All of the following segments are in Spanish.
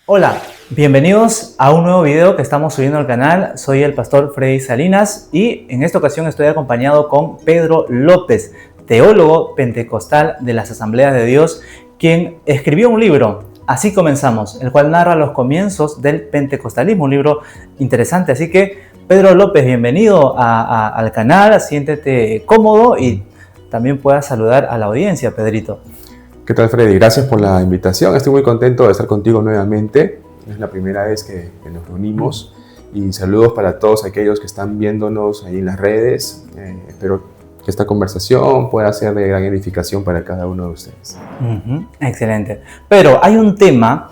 Hola, bienvenidos a un nuevo video que estamos subiendo al canal. Soy el pastor Freddy Salinas y en esta ocasión estoy acompañado con Pedro López, teólogo pentecostal de las Asambleas de Dios, quien escribió un libro, Así Comenzamos, el cual narra los comienzos del pentecostalismo, un libro interesante. Así que, Pedro López, bienvenido al canal, siéntete cómodo y también puedas saludar a la audiencia, Pedrito. ¿Qué tal, Freddy? Gracias por la invitación. Estoy muy contento de estar contigo nuevamente. Es la primera vez que nos reunimos. Y saludos para todos aquellos que están viéndonos ahí en las redes. Espero que esta conversación pueda ser de gran edificación para cada uno de ustedes. Excelente. Pero hay un tema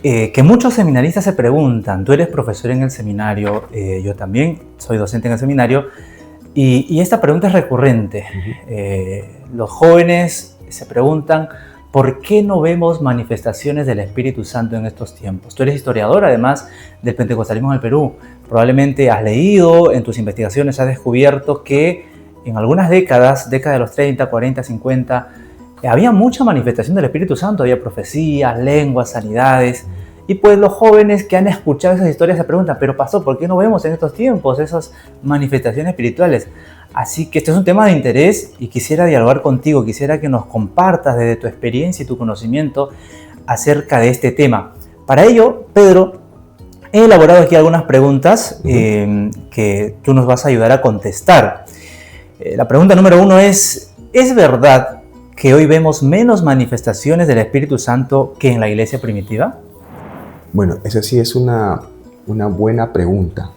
que muchos seminaristas se preguntan. Tú eres profesor en el seminario, yo también soy docente en el seminario. Y esta pregunta es recurrente. Los jóvenes se preguntan ¿por qué no vemos manifestaciones del Espíritu Santo en estos tiempos? Tú eres historiador, además del pentecostalismo en el Perú. Probablemente has leído, en tus investigaciones has descubierto que en algunas décadas de los 30, 40, 50, había mucha manifestación del Espíritu Santo, había profecías, lenguas, sanidades. Y pues los jóvenes que han escuchado esas historias se preguntan, pero pastor, ¿por qué no vemos en estos tiempos esas manifestaciones espirituales? Así que este es un tema de interés y quisiera dialogar contigo, quisiera que nos compartas desde tu experiencia y tu conocimiento acerca de este tema. Para ello, Pedro, he elaborado aquí algunas preguntas que tú nos vas a ayudar a contestar. La pregunta número 1 ¿es verdad que hoy vemos menos manifestaciones del Espíritu Santo que en la iglesia primitiva? Bueno, esa sí es una buena pregunta,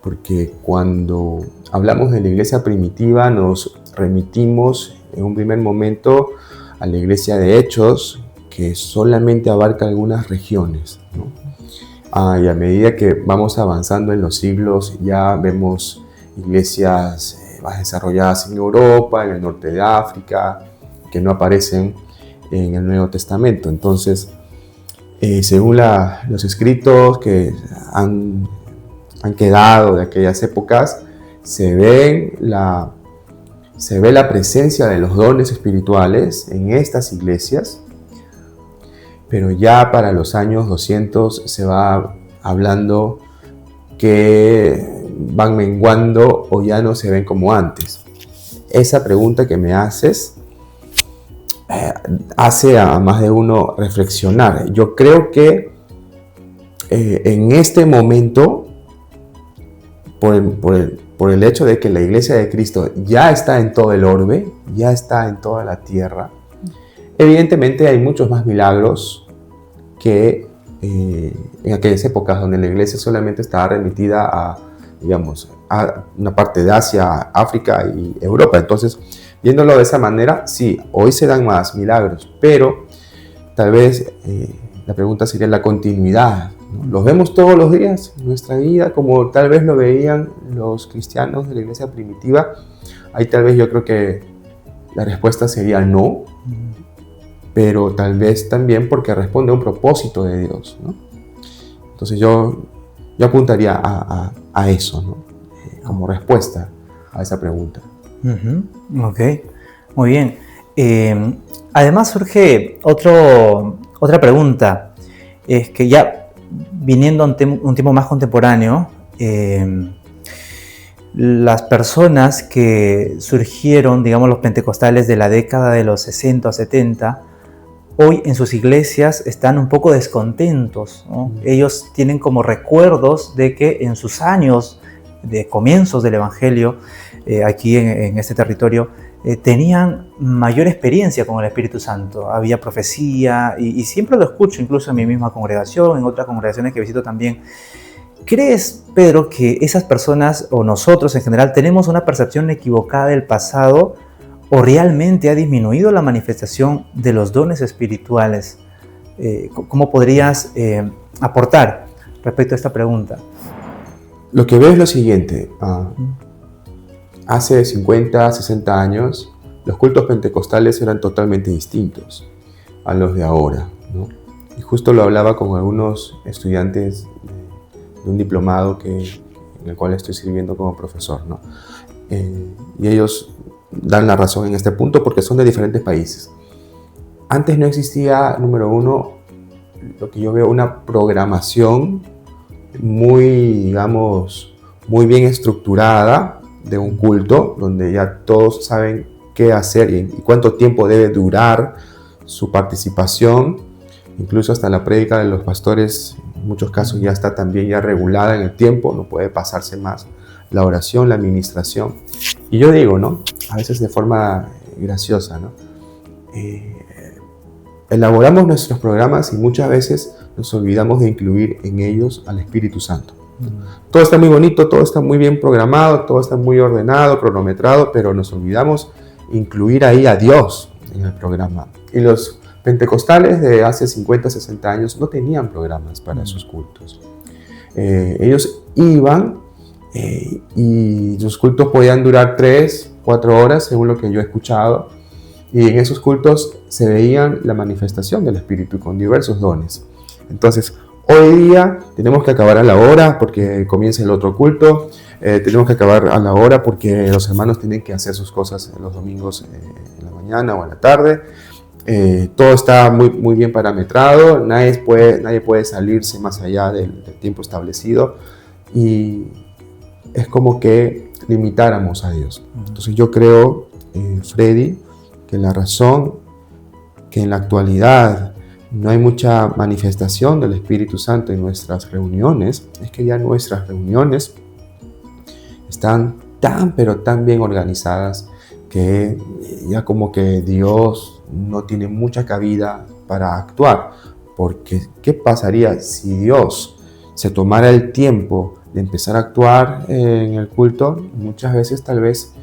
porque cuando hablamos de la iglesia primitiva nos remitimos en un primer momento a la iglesia de Hechos, que solamente abarca algunas regiones, ¿no? Y a medida que vamos avanzando en los siglos ya vemos iglesias más desarrolladas en Europa, en el norte de África, que no aparecen en el Nuevo Testamento. Entonces, según los escritos que han quedado de aquellas épocas, se ve la presencia de los dones espirituales en estas iglesias, pero ya para los años 200 se va hablando que van menguando o ya no se ven como antes. Esa pregunta que me haces hace a más de uno reflexionar. Yo creo que en este momento, por el hecho de que la iglesia de Cristo ya está en todo el orbe, ya está en toda la tierra, evidentemente hay muchos más milagros que en aquellas épocas donde la iglesia solamente estaba remitida a una parte de Asia, África y Europa. Entonces, viéndolo de esa manera, sí, hoy se dan más milagros, pero tal vez la pregunta sería la continuidad, ¿no? ¿Los vemos todos los días en nuestra vida como tal vez lo veían los cristianos de la iglesia primitiva? Ahí tal vez yo creo que la respuesta sería no, pero tal vez también porque responde a un propósito de Dios, ¿no? Entonces yo apuntaría a eso, ¿no? Como respuesta a esa pregunta. Ok, muy bien. Además surge otra pregunta, es que ya viniendo a un tiempo más contemporáneo, las personas que surgieron, digamos los pentecostales de la década de los 60 o 70, hoy en sus iglesias están un poco descontentos, ¿no? Ellos tienen como recuerdos de que en sus años de comienzos del Evangelio, aquí en este territorio, tenían mayor experiencia con el Espíritu Santo. Había profecía y siempre lo escucho, incluso en mi misma congregación, en otras congregaciones que visito también. ¿Crees, Pedro, que esas personas o nosotros en general tenemos una percepción equivocada del pasado o realmente ha disminuido la manifestación de los dones espirituales? ¿Cómo podrías aportar respecto a esta pregunta? Lo que veo es lo siguiente. Hace 50, 60 años, los cultos pentecostales eran totalmente distintos a los de ahora, ¿no? Y justo lo hablaba con algunos estudiantes de un diplomado en el cual estoy sirviendo como profesor, ¿no? Y ellos dan la razón en este punto porque son de diferentes países. Antes no existía, número uno, lo que yo veo, una programación muy, digamos, muy bien estructurada de un culto, donde ya todos saben qué hacer y cuánto tiempo debe durar su participación. Incluso hasta la prédica de los pastores, en muchos casos ya está también ya regulada en el tiempo, no puede pasarse más la oración, la administración. Y yo digo, ¿no? A veces de forma graciosa, ¿no? Elaboramos nuestros programas y muchas veces nos olvidamos de incluir en ellos al Espíritu Santo. Todo está muy bonito, todo está muy bien programado, todo está muy ordenado, cronometrado, pero nos olvidamos incluir ahí a Dios en el programa. Y los pentecostales de hace 50, 60 años no tenían programas para sus cultos. Ellos iban y sus cultos podían durar 3, 4 horas, según lo que yo he escuchado. Y en esos cultos se veían la manifestación del Espíritu con diversos dones. Entonces, hoy día tenemos que acabar a la hora porque comienza el otro culto. Tenemos que acabar a la hora porque los hermanos tienen que hacer sus cosas los domingos en la mañana o en la tarde. Todo está muy bien parametrado. Nadie puede salirse más allá del tiempo establecido. Y es como que limitáramos a Dios. Entonces yo creo, Freddy, que la razón que en la actualidad no hay mucha manifestación del Espíritu Santo en nuestras reuniones es que ya nuestras reuniones están tan pero tan bien organizadas que ya como que Dios no tiene mucha cabida para actuar. Porque ¿qué pasaría si Dios se tomara el tiempo de empezar a actuar en el culto? Muchas veces tal vez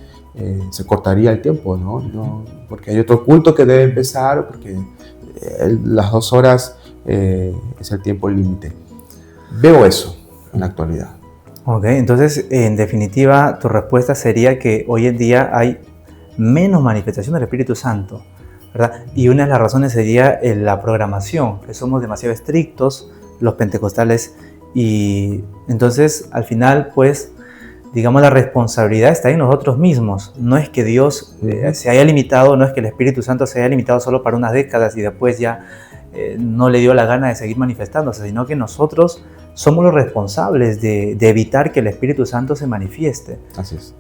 se cortaría el tiempo, ¿no? Porque hay otro culto que debe empezar, porque las 2 horas es el tiempo límite. Veo eso en la actualidad. Ok, entonces en definitiva tu respuesta sería que hoy en día hay menos manifestación del Espíritu Santo, ¿verdad? Y una de las razones sería la programación, que somos demasiado estrictos los pentecostales, y entonces al final pues digamos la responsabilidad está en nosotros mismos. No es que Dios se haya limitado, no es que el Espíritu Santo se haya limitado solo para unas décadas y después ya no le dio la gana de seguir manifestándose, sino que nosotros somos los responsables de evitar que el Espíritu Santo se manifieste. Así es.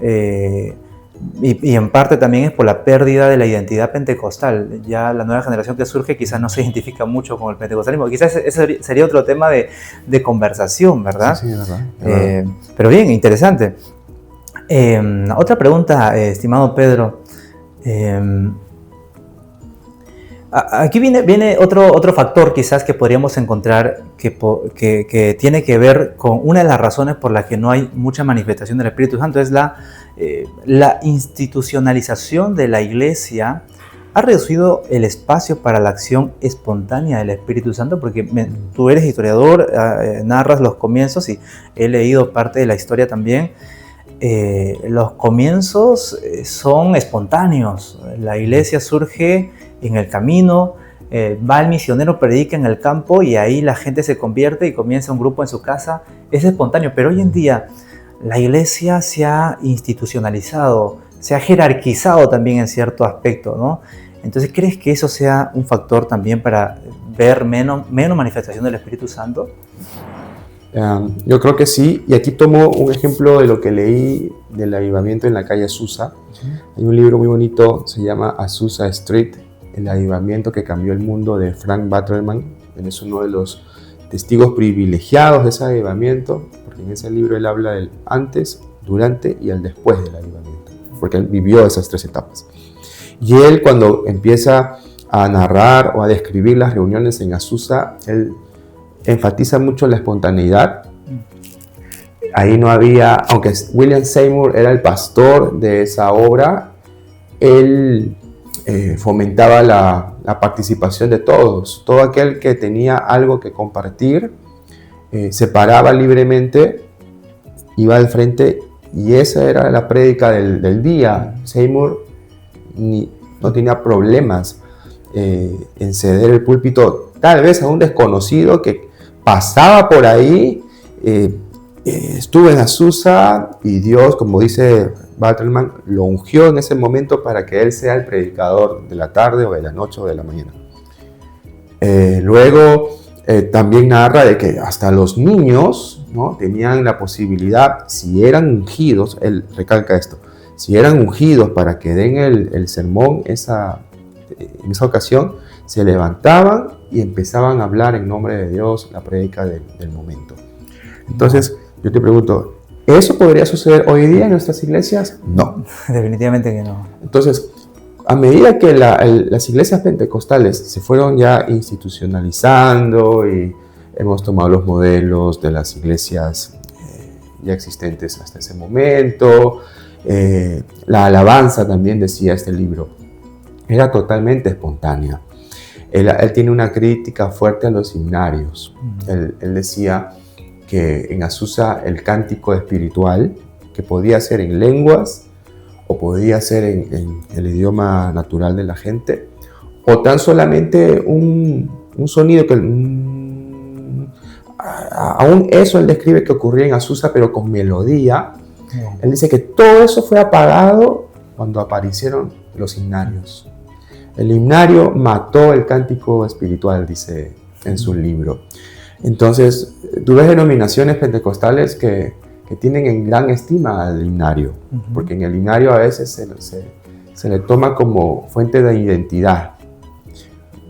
Y en parte también es por la pérdida de la identidad pentecostal. Ya la nueva generación que surge quizás no se identifica mucho con el pentecostalismo. Quizás ese sería otro tema de conversación, ¿verdad? Sí, es verdad. Pero bien, interesante. Otra pregunta, estimado Pedro. Aquí viene otro factor quizás que podríamos encontrar que tiene que ver con una de las razones por las que no hay mucha manifestación del Espíritu Santo, es la institucionalización de la Iglesia. ¿Ha reducido el espacio para la acción espontánea del Espíritu Santo? Porque tú eres historiador, narras los comienzos y he leído parte de la historia también. Los comienzos son espontáneos. La Iglesia surge en el camino, va el misionero, predica en el campo y ahí la gente se convierte y comienza un grupo en su casa. Es espontáneo, pero hoy en día la Iglesia se ha institucionalizado, se ha jerarquizado también en cierto aspecto, ¿no? Entonces, ¿crees que eso sea un factor también para ver menos manifestación del Espíritu Santo? Yo creo que sí, y aquí tomo un ejemplo de lo que leí del avivamiento en la calle Azusa. Hay un libro muy bonito, se llama Azusa Street, el avivamiento que cambió el mundo, de Frank Batterman. Él es uno de los testigos privilegiados de ese avivamiento, porque en ese libro él habla del antes, durante y el después del avivamiento, porque él vivió esas 3 etapas. Y él, cuando empieza a narrar o a describir las reuniones en Azusa, él enfatiza mucho la espontaneidad. Ahí no había, aunque William Seymour era el pastor de esa obra, él fomentaba la participación de todos. Todo aquel que tenía algo que compartir se paraba libremente, iba al frente, y esa era la prédica del día. Seymour no tenía problemas en ceder el púlpito tal vez a un desconocido que pasaba por ahí. Estuvo en Azusa y Dios, como dice Batterman, lo ungió en ese momento para que él sea el predicador de la tarde o de la noche o de la mañana. Luego también narra de que hasta los niños, ¿no?, tenían la posibilidad, si eran ungidos, él recalca esto, si eran ungidos para que den el sermón en esa ocasión, se levantaban y empezaban a hablar en nombre de Dios la prédica del momento. Entonces, yo te pregunto, ¿eso podría suceder hoy día en nuestras iglesias? No. Definitivamente que no. Entonces, a medida que las iglesias pentecostales se fueron ya institucionalizando y hemos tomado los modelos de las iglesias ya existentes hasta ese momento, la alabanza también, decía este libro, era totalmente espontánea. Él tiene una crítica fuerte a los himnarios. Él decía que en Azusa el cántico espiritual, que podía ser en lenguas, o podía ser en el idioma natural de la gente, o tan solamente un sonido que aún eso él describe que ocurría en Azusa, pero con melodía. Él dice que todo eso fue apagado cuando aparecieron los himnarios. El himnario mató el cántico espiritual, dice en su libro. Entonces, tú ves denominaciones pentecostales que tienen en gran estima al himnario, porque en el himnario a veces se le toma como fuente de identidad.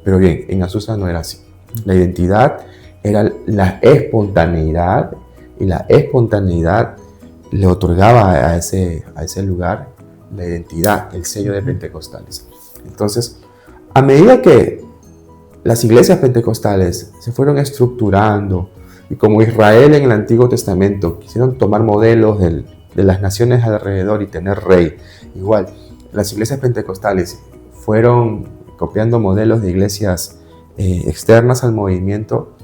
Pero bien, en Azusa no era así. La identidad era la espontaneidad, y la espontaneidad le otorgaba a ese lugar la identidad, el sello de pentecostales. Entonces, a medida que las iglesias pentecostales se fueron estructurando, y como Israel en el Antiguo Testamento quisieron tomar modelos de las naciones alrededor y tener rey, igual las iglesias pentecostales fueron copiando modelos de iglesias externas al movimiento,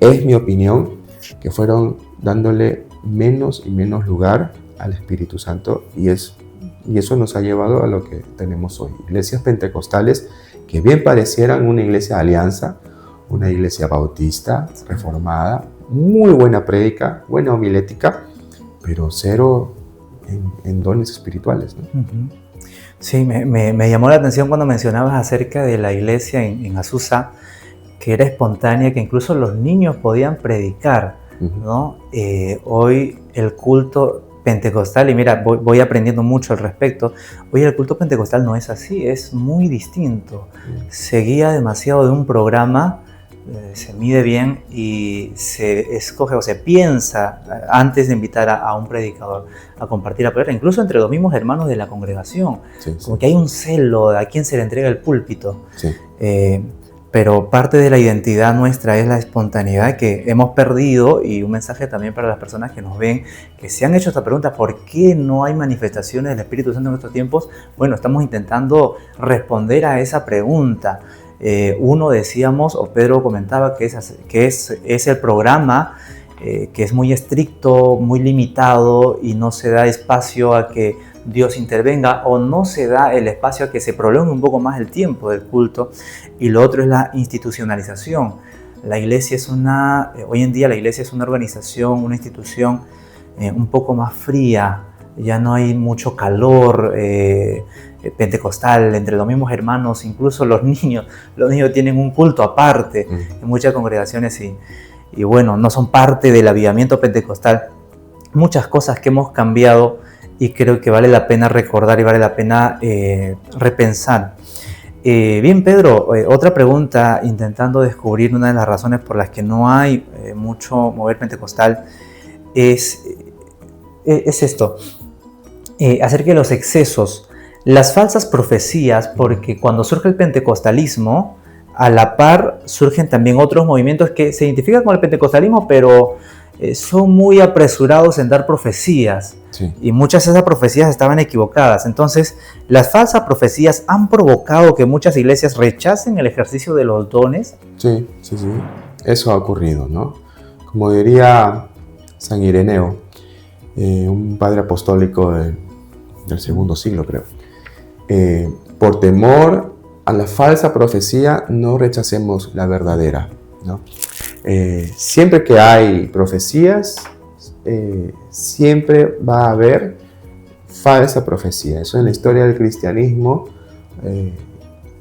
es mi opinión que fueron dándole menos y menos lugar al Espíritu Santo, y eso nos ha llevado a lo que tenemos hoy. Iglesias pentecostales que bien parecieran una iglesia de alianza, una iglesia bautista, reformada, muy buena prédica, buena homilética, pero cero en dones espirituales, ¿no? Sí, me llamó la atención cuando mencionabas acerca de la iglesia en Azusa, que era espontánea, que incluso los niños podían predicar, ¿no? Hoy el culto pentecostal, y mira, voy aprendiendo mucho al respecto, hoy el culto pentecostal no es así, es muy distinto. Se guía demasiado de un programa, se mide bien y se escoge o se piensa antes de invitar a un predicador a compartir la palabra, incluso entre los mismos hermanos de la congregación. Como que hay un celo a quien se le entrega el púlpito. Pero parte de la identidad nuestra es la espontaneidad que hemos perdido, y un mensaje también para las personas que nos ven, que se han hecho esta pregunta: ¿por qué no hay manifestaciones del Espíritu Santo en estos tiempos? Bueno, estamos intentando responder a esa pregunta. Uno, decíamos, o Pedro comentaba, que es el programa que es muy estricto, muy limitado, y no se da espacio a que Dios intervenga, o no se da el espacio a que se prolongue un poco más el tiempo del culto. Y lo otro es la institucionalización. La iglesia hoy en día la iglesia es una organización, una institución un poco más fría. Ya no hay mucho calor pentecostal entre los mismos hermanos, incluso los niños tienen un culto aparte en muchas congregaciones, y bueno, no son parte del avivamiento pentecostal. Muchas cosas que hemos cambiado, y creo que vale la pena recordar y vale la pena repensar. Bien, Pedro, otra pregunta, intentando descubrir una de las razones por las que no hay mucho mover pentecostal, es esto, acerca de los excesos, las falsas profecías, porque cuando surge el pentecostalismo, a la par surgen también otros movimientos que se identifican con el pentecostalismo, pero son muy apresurados en dar profecías. Y muchas de esas profecías estaban equivocadas. Entonces, las falsas profecías han provocado que muchas iglesias rechacen el ejercicio de los dones. Sí. Eso ha ocurrido, ¿no? Como diría San Ireneo, un padre apostólico del segundo siglo, creo. Por temor a la falsa profecía, no rechacemos la verdadera, ¿no? Siempre que hay profecías, siempre va a haber falsa profecía. Eso en la historia del cristianismo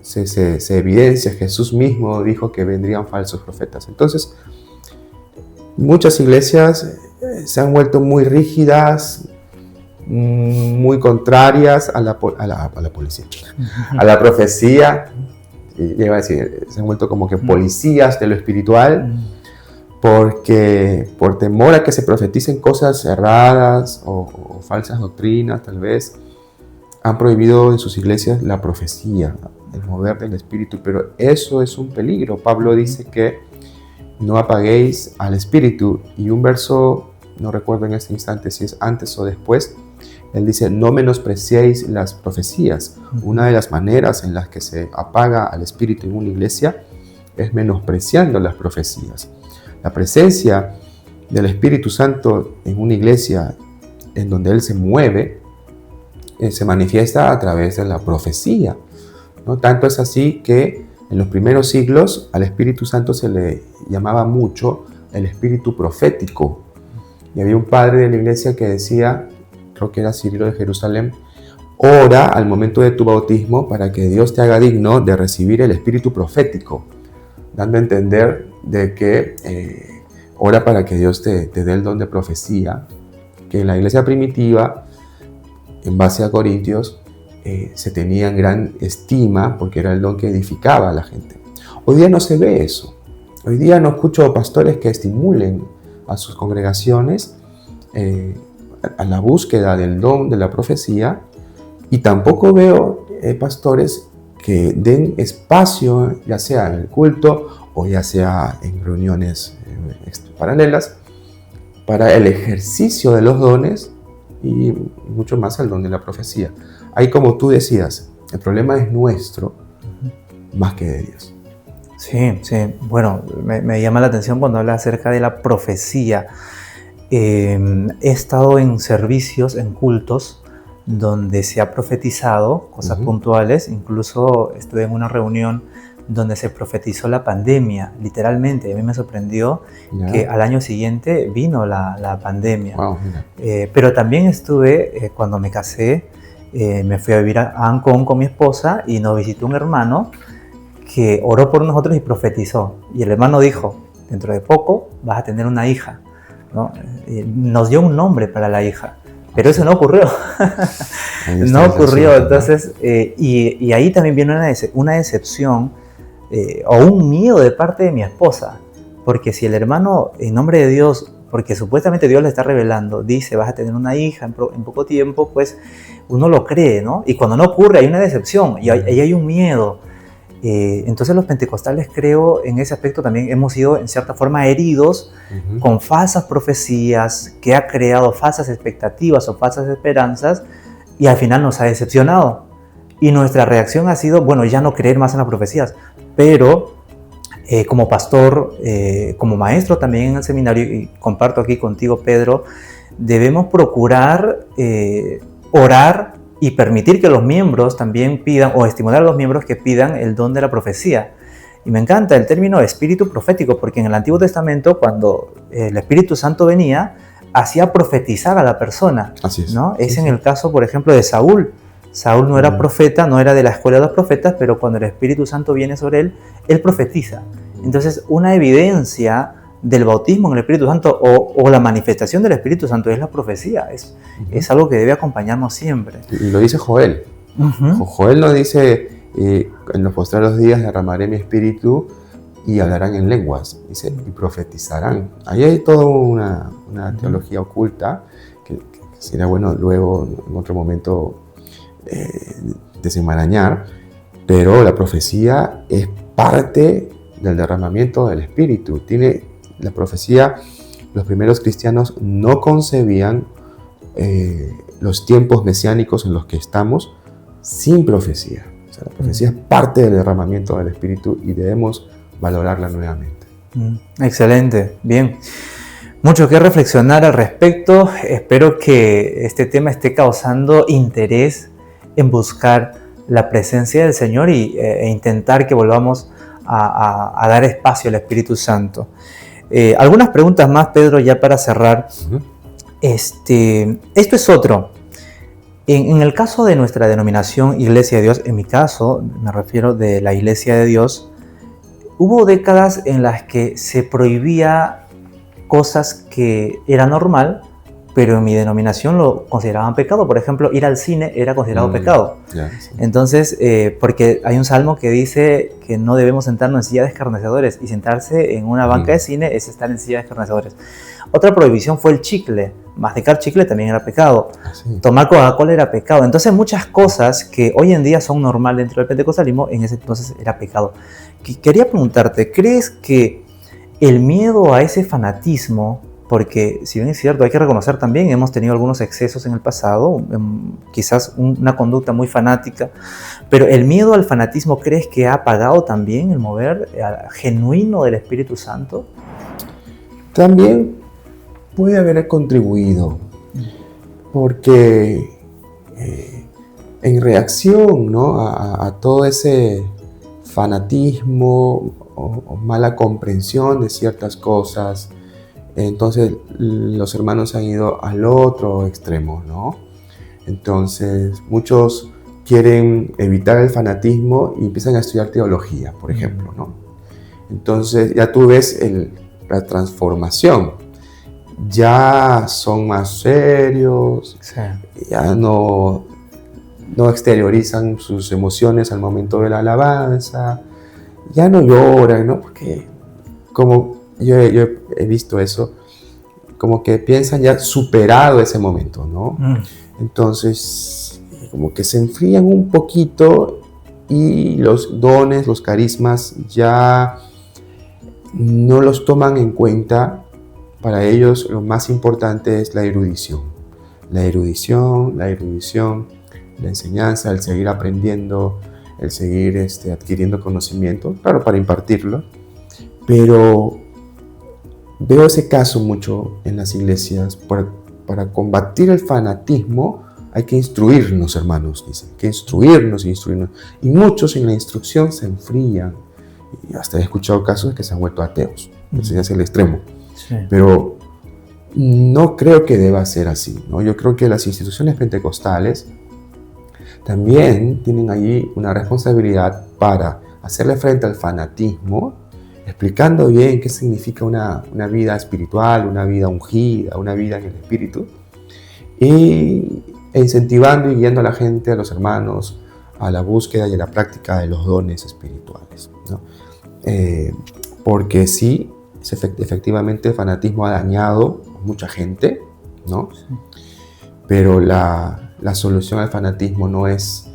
se evidencia. Jesús mismo dijo que vendrían falsos profetas. Entonces, muchas iglesias se han vuelto muy rígidas, muy contrarias a la policía, a la profecía. Iba a decir, se han vuelto como que policías de lo espiritual, porque por temor a que se profeticen cosas erradas o falsas doctrinas, tal vez, han prohibido en sus iglesias la profecía, el mover del espíritu, pero eso es un peligro. Pablo dice que no apaguéis al espíritu, y un verso, no recuerdo en este instante si es antes o después, él dice, no menospreciéis las profecías. Una de las maneras en las que se apaga al espíritu en una iglesia es menospreciando las profecías. La presencia del Espíritu Santo en una iglesia en donde Él se mueve, se manifiesta a través de la profecía, ¿no? Tanto es así que en los primeros siglos al Espíritu Santo se le llamaba mucho el espíritu profético. Y había un padre de la iglesia que decía, creo que era Cirilo de Jerusalén, ora al momento de tu bautismo para que Dios te haga digno de recibir el espíritu profético, dando a entender de que ora para que Dios te dé el don de profecía, que en la iglesia primitiva, en base a Corintios, se tenía en gran estima porque era el don que edificaba a la gente. Hoy día no se ve eso. Hoy día no escucho pastores que estimulen a sus congregaciones a la búsqueda del don de la profecía, y tampoco veo pastores que den espacio, ya sea en el culto o ya sea en reuniones paralelas, para el ejercicio de los dones y mucho más el don de la profecía. Ahí, como tú decías, el problema es nuestro más que de Dios. Sí, sí. Bueno, me llama la atención cuando habla acerca de la profecía. He estado en servicios, en cultos, donde se ha profetizado cosas puntuales. Incluso estuve en una reunión donde se profetizó la pandemia, literalmente. A mí me sorprendió que al año siguiente vino la pandemia. Wow, pero también estuve, cuando me casé, me fui a vivir a Ancón con mi esposa y nos visitó un hermano que oró por nosotros y profetizó. Y el hermano dijo, dentro de poco vas a tener una hija, ¿no? Nos dio un nombre para la hija, pero eso no ocurrió. No ocurrió. Entonces, y ahí también viene una decepción o un miedo de parte de mi esposa, porque si el hermano, en nombre de Dios, porque supuestamente Dios le está revelando, dice vas a tener una hija en poco tiempo, pues uno lo cree, ¿no? Y cuando no ocurre hay una decepción y ahí hay un miedo. Entonces los pentecostales, creo, en ese aspecto también hemos sido en cierta forma heridos con falsas profecías que ha creado falsas expectativas o falsas esperanzas, y al final nos ha decepcionado. Y nuestra reacción ha sido, bueno, ya no creer más en las profecías. Pero como pastor, como maestro también en el seminario, y comparto aquí contigo, Pedro, debemos procurar orar y permitir que los miembros también pidan, o estimular a los miembros que pidan el don de la profecía. Y me encanta el término espíritu profético, porque en el Antiguo Testamento, cuando el Espíritu Santo venía, hacía profetizar a la persona. Así es. ¿No? Es en el caso, por ejemplo, de Saúl. Saúl no era profeta, no era de la escuela de los profetas, pero cuando el Espíritu Santo viene sobre él, él profetiza. Entonces, una evidencia del bautismo en el Espíritu Santo o la manifestación del Espíritu Santo es la profecía. Es algo que debe acompañarnos siempre. Y lo dice Joel. Joel nos dice, en los postreros días derramaré mi espíritu y hablarán en lenguas, dice, y profetizarán. Ahí hay toda una teología oculta que sería bueno luego, en otro momento, desenmarañar, pero la profecía es parte del derramamiento del Espíritu. La profecía, los primeros cristianos no concebían los tiempos mesiánicos en los que estamos sin profecía. O sea, la profecía es parte del derramamiento del Espíritu y debemos valorarla nuevamente. Excelente, bien. Mucho que reflexionar al respecto. Espero que este tema esté causando interés en buscar la presencia del Señor e intentar que volvamos a dar espacio al Espíritu Santo. Algunas preguntas más, Pedro, ya para cerrar. Esto es otro. En el caso de nuestra denominación Iglesia de Dios, en mi caso, me refiero de la Iglesia de Dios, hubo décadas en las que se prohibía cosas que era normal, pero en mi denominación lo consideraban pecado. Por ejemplo, ir al cine era considerado pecado. Yeah, sí. Entonces, porque hay un salmo que dice que no debemos sentarnos en silla de escarnecedores, y sentarse en una banca de cine es estar en silla de escarnecedores. Otra prohibición fue el chicle. Masticar chicle también era pecado. Sí. Tomar Coca-Cola era pecado. Entonces, muchas cosas que hoy en día son normal dentro del pentecostalismo, en ese entonces era pecado. Quería preguntarte, ¿crees que el miedo a ese fanatismo, porque si bien es cierto, hay que reconocer también, hemos tenido algunos excesos en el pasado, quizás una conducta muy fanática, pero el miedo al fanatismo, ¿crees que ha apagado también el mover genuino del Espíritu Santo? También puede haber contribuido, porque en reacción, ¿no?, a todo ese fanatismo o mala comprensión de ciertas cosas, entonces los hermanos han ido al otro extremo, ¿no? Entonces muchos quieren evitar el fanatismo y empiezan a estudiar teología, por ejemplo, ¿no? Entonces ya tú ves la transformación. Ya son más serios, Sí. ya no exteriorizan sus emociones al momento de la alabanza, ya no lloran, ¿no? Porque como yo he visto eso, como que piensan ya superado ese momento, ¿no? Entonces, como que se enfrían un poquito y los dones, los carismas ya no los toman en cuenta. Para ellos lo más importante es la erudición. La enseñanza, el seguir aprendiendo, el seguir adquiriendo conocimiento, claro, para impartirlo. Pero veo ese caso mucho en las iglesias. Para combatir el fanatismo hay que instruirnos, hermanos, dicen. Hay que instruirnos. Y muchos en la instrucción se enfrían. Y hasta he escuchado casos de que se han vuelto ateos. Ese es el extremo. Sí. Pero no creo que deba ser así, ¿no? Yo creo que las instituciones pentecostales también tienen allí una responsabilidad para hacerle frente al fanatismo, explicando bien qué significa una vida espiritual, una vida ungida, una vida en el Espíritu, e incentivando y guiando a la gente, a los hermanos, a la búsqueda y a la práctica de los dones espirituales, ¿no? Porque sí, efectivamente el fanatismo ha dañado a mucha gente, ¿no? Sí. Pero la solución al fanatismo no es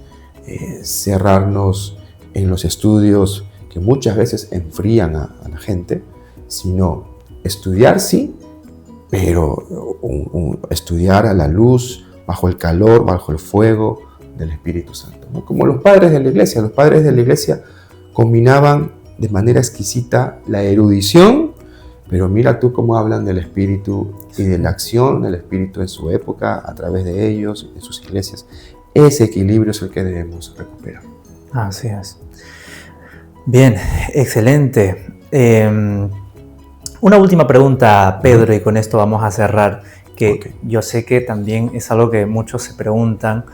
cerrarnos en los estudios que muchas veces enfrían a la gente, sino estudiar sí, pero estudiar a la luz, bajo el calor, bajo el fuego del Espíritu Santo, ¿no? Como los padres de la iglesia combinaban de manera exquisita la erudición, pero mira tú cómo hablan del Espíritu y de la acción del Espíritu en su época, a través de ellos, en sus iglesias. Ese equilibrio es el que debemos recuperar. Así es. Bien, excelente. Una última pregunta, Pedro, y con esto vamos a cerrar, que yo sé que también es algo que muchos se preguntan.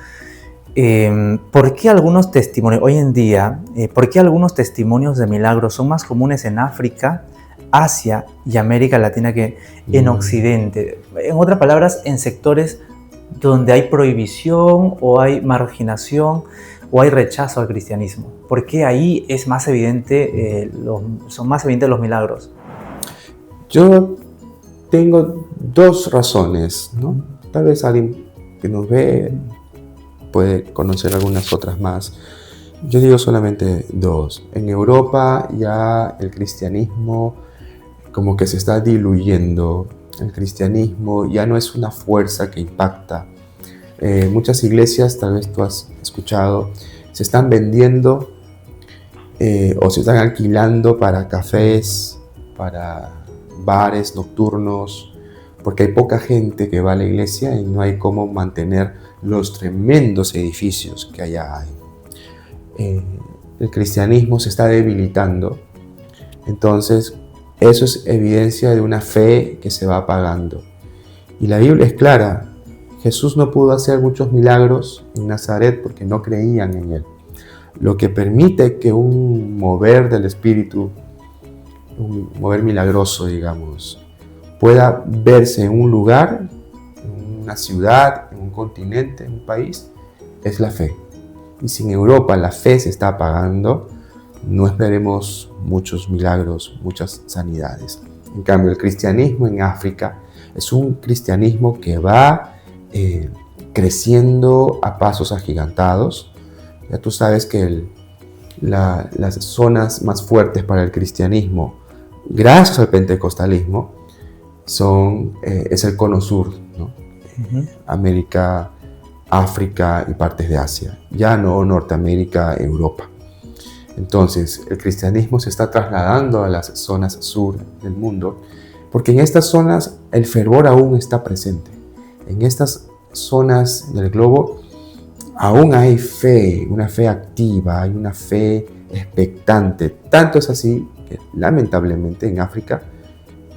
¿Por qué algunos testimonios, hoy en día, por qué algunos testimonios de milagros son más comunes en África, Asia y América Latina que en Occidente? En otras palabras, en sectores donde hay prohibición o hay marginación o hay rechazo al cristianismo. ¿Por qué ahí es más evidente, son más evidentes los milagros? Yo tengo dos razones, ¿no? Tal vez alguien que nos ve puede conocer algunas otras más. Yo digo solamente dos. En Europa ya el cristianismo como que se está diluyendo. El cristianismo ya no es una fuerza que impacta. Muchas iglesias, tal vez tú has escuchado, se están vendiendo o se están alquilando para cafés, para bares nocturnos, porque hay poca gente que va a la iglesia y no hay cómo mantener los tremendos edificios que allá hay. El cristianismo se está debilitando, entonces eso es evidencia de una fe que se va apagando. Y la Biblia es clara. Jesús no pudo hacer muchos milagros en Nazaret porque no creían en Él. Lo que permite que un mover del Espíritu, un mover milagroso, digamos, pueda verse en un lugar, en una ciudad, en un continente, en un país, es la fe. Y si en Europa la fe se está apagando, no esperemos muchos milagros, muchas sanidades. En cambio, el cristianismo en África es un cristianismo que va creciendo a pasos agigantados. Ya tú sabes que las zonas más fuertes para el cristianismo, gracias al pentecostalismo, es el cono sur, ¿no? América, África y partes de Asia, ya no Norteamérica, Europa. Entonces, el cristianismo se está trasladando a las zonas sur del mundo, porque en estas zonas el fervor aún está presente. En estas zonas del globo aún hay fe, una fe activa, hay una fe expectante. Tanto es así que lamentablemente en África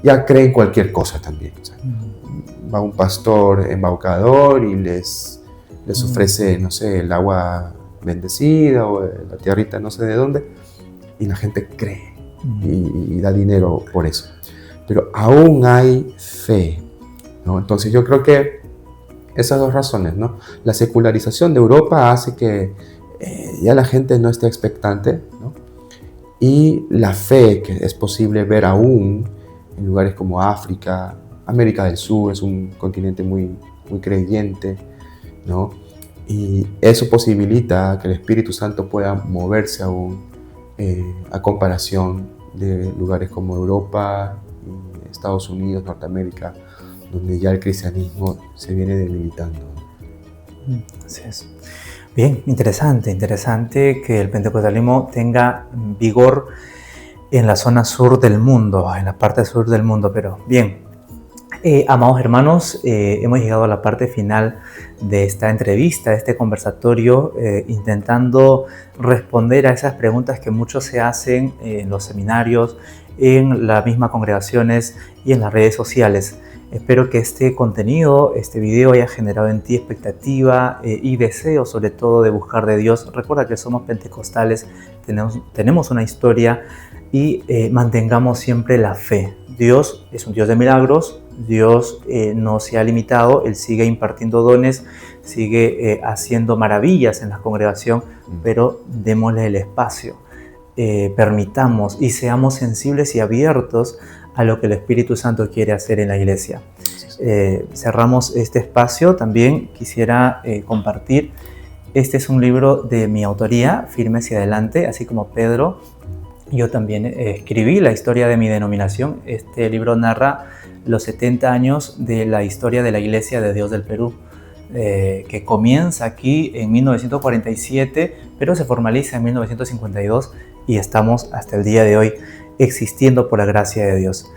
ya creen cualquier cosa también. O sea, va un pastor embaucador y les ofrece, no sé, el agua bendecida o la tierrita no sé de dónde, y la gente cree y da dinero por eso. Pero aún hay fe, ¿no? Entonces yo creo que esas dos razones, ¿no? La secularización de Europa hace que ya la gente no esté expectante, ¿no? Y la fe que es posible ver aún en lugares como África, América del Sur es un continente muy, muy creyente, ¿no? Y eso posibilita que el Espíritu Santo pueda moverse aún a comparación de lugares como Europa, Estados Unidos, Norteamérica, donde ya el cristianismo se viene debilitando. Así es. Bien, interesante que el pentecostalismo tenga vigor en la zona sur del mundo, en la parte sur del mundo, pero bien. Amados hermanos, hemos llegado a la parte final de esta entrevista, de este conversatorio, intentando responder a esas preguntas que muchos se hacen en los seminarios, en las mismas congregaciones y en las redes sociales. Espero que este contenido, este video haya generado en ti expectativa y deseo sobre todo de buscar de Dios. Recuerda que somos pentecostales, tenemos una historia y mantengamos siempre la fe. Dios es un Dios de milagros, Dios no se ha limitado, Él sigue impartiendo dones, sigue haciendo maravillas en la congregación, pero démosle el espacio, permitamos y seamos sensibles y abiertos a lo que el Espíritu Santo quiere hacer en la iglesia. Cerramos este espacio, también quisiera compartir, este es un libro de mi autoría, Firme hacia adelante, así como Pedro. Yo también escribí la historia de mi denominación. Este libro narra los 70 años de la historia de la Iglesia de Dios del Perú, que comienza aquí en 1947, pero se formaliza en 1952 y estamos hasta el día de hoy existiendo por la gracia de Dios.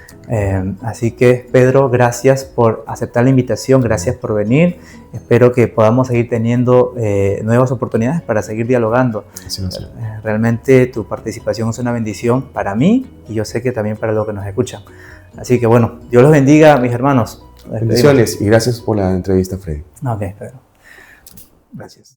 Así que, Pedro, gracias por aceptar la invitación, gracias por venir. Espero que podamos seguir teniendo nuevas oportunidades para seguir dialogando. Realmente tu participación es una bendición para mí y yo sé que también para los que nos escuchan. Así que bueno, Dios los bendiga, mis hermanos. Bendiciones y gracias por la entrevista, Freddy. Ok, Pedro. Gracias.